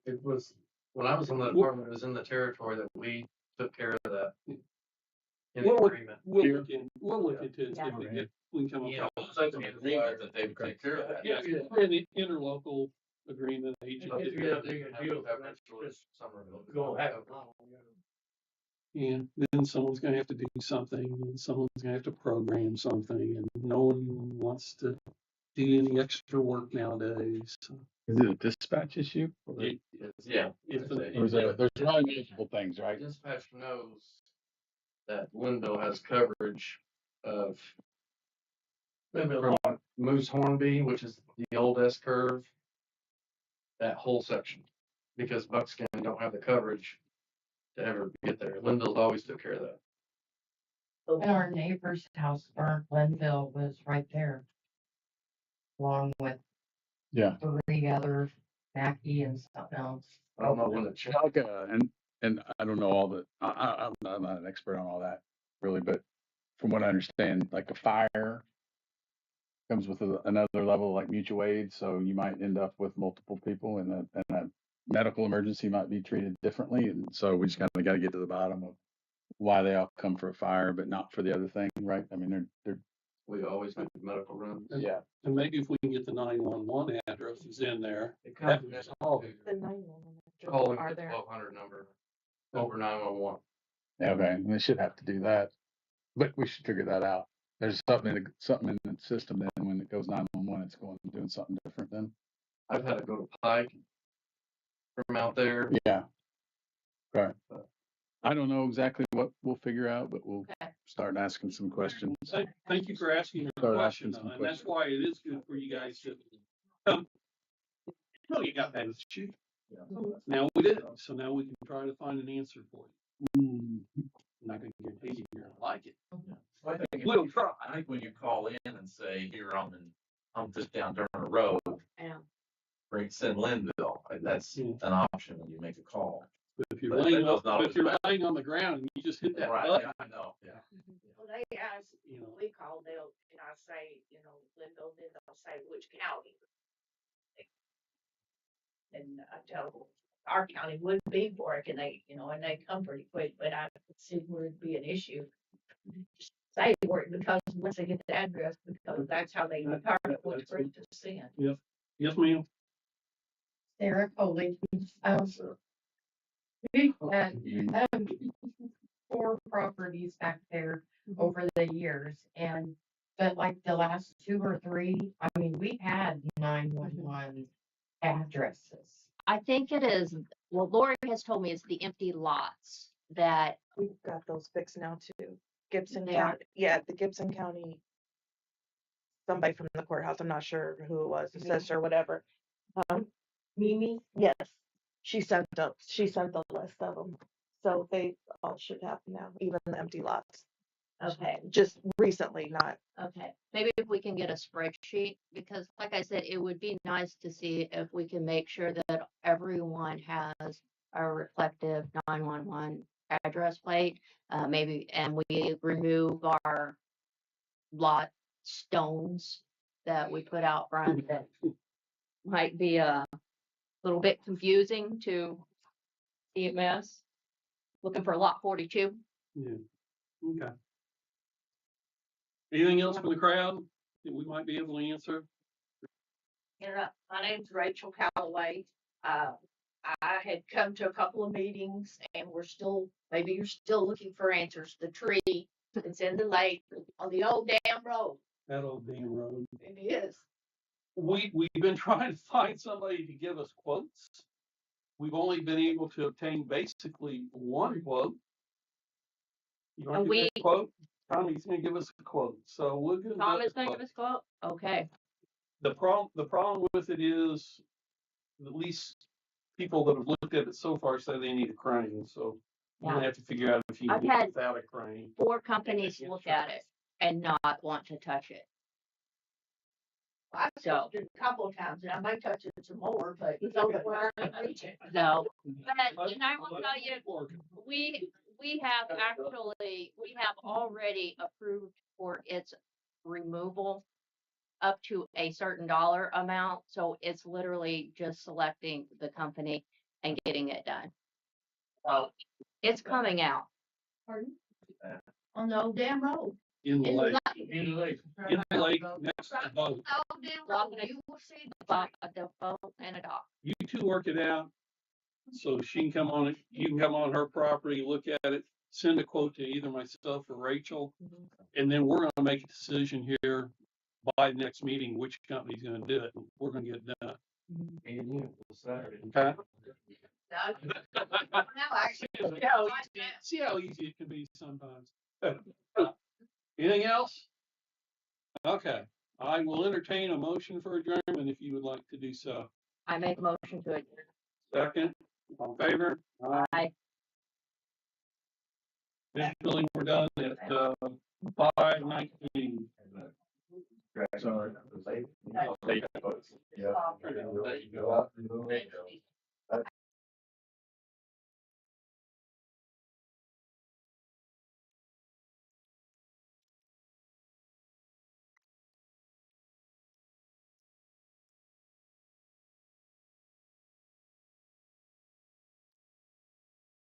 It was, when I was in the department, it was in the territory that we took care of that. In We'll look, agreement. we'll look into it, if we can come up. Yeah, with it's like an agreement that they would take care of that. Yeah, an interlocal agreement. If you have big deal, just go ahead. And then someone's gonna have to do something, and someone's gonna have to program something, and no one wants to do any extra work nowadays. Is it a dispatch issue? Yeah. It's a- Or is there, there's probably multiple things, right? Dispatch knows that Lynnville has coverage of from Moose Hornby, which is the old S curve, that whole section, because Buckskin don't have the coverage to ever get there. Lynnville's always took care of that. And our neighbor's house burnt, Lynnville was right there. Along with Yeah. 3 others, Mackie and something else. I don't know when the check. Like, and I don't know all the, I'm not an expert on all that really, but from what I understand, like a fire comes with another level like mutual aid. So you might end up with multiple people and a medical emergency might be treated differently. And so we just kind of got to get to the bottom of why they all come for a fire, but not for the other thing, right? I mean, they're We always make medical runs. yeah. And maybe if we can get the 911 addresses in there. It comes that- with oh, The 911 calling are the there. 1200 number over 911. Yeah, okay, and they should have to do that, but we should figure that out. There's something in the system then when it goes 911, it's doing something different then. I've had to go to Pike from out there. Yeah. Okay. I don't know exactly what we'll figure out, but we'll Okay. start asking some questions. Thank you for asking your Start question, asking some and that's why it is good for you guys to come. No, you got that issue. Now we did, so now we can try to find an answer for you. I'm not gonna guarantee you're gonna like it. I think, We'll try. I think when you call in and say, here, I'm just down Turner Road, Yeah. send Lynnville, that's Yeah. an option when you make a call. But if you're But laying Lynnville's up, not but if always you're bad. laying on the ground and you just hit that Right, button, I know, yeah. well, they ask, you know. we call, and I say, Lynnville, then they'll say which county. And I tell them, our county would be for it, and they come pretty quick, but I could see where it'd be an issue. Say where, because once they get the address, because that's how they determine which group to send. Yes, ma'am. Sarah Coley. We had, 4 properties back there over the years but like the last 2 or 3, I mean, we had 911 addresses. I think it is, well, Lori has told me it's the empty lots that, We've got those fixed now too. Gibson They are? County, yeah, the Gibson County. Somebody from the courthouse, I'm not sure who it was, assessor or whatever. Mimi? Yes, she sent the list of them. So they all should have now, even the empty lots. okay, Just recently, not. okay. Maybe if we can get a spreadsheet, because like I said, it would be nice to see if we can make sure that everyone has a reflective 911 address plate. Maybe, and we remove our lot stones that we put out front that might be a little bit confusing to EMS. Looking for lot 42. Yeah. Okay. Anything else from the crowd that we might be able to answer? My name's Rachel Calloway. I had come to a couple of meetings and maybe you're still looking for answers. The tree that's in the lake on the old damn road. That old damn road. It is. We've been trying to find somebody to give us quotes. We've only been able to obtain basically one quote. You want to give me a quote? Tommy's gonna give us a quote, so we'll give. Tom is gonna give us a quote? Okay. The problem with it is, at least people that have looked at it so far say they need a crane, so we're gonna have to figure out if you I've can do had it without a crane. 4 companies look at it and not want to touch it. I've touched it a couple of times, and I might touch it some more, but so that we're not reaching. No, but, and I will tell you, we have actually, we have already approved for its removal up to a certain dollar amount, so it's literally just selecting the company and getting it done. So it's coming out. Pardon? On the old damn road. In the lake, In the lake. in the lake, next to the boat. Oh, damn road, you will see The boat and a dock. You two work it out. So she can come on it, you can come on her property, look at it, send a quote to either myself or Rachel. And then we're gonna make a decision here by next meeting, which company's gonna do it. We're gonna get it done. Me and you, Saturday. Okay? now, actually. See how easy it can be sometimes. Anything else? Okay, I will entertain a motion for adjournment if you would like to do so. I make a motion to adjourn. Second, all in favor? Aye. Officially, we're done at 5:19. Sorry. Yeah.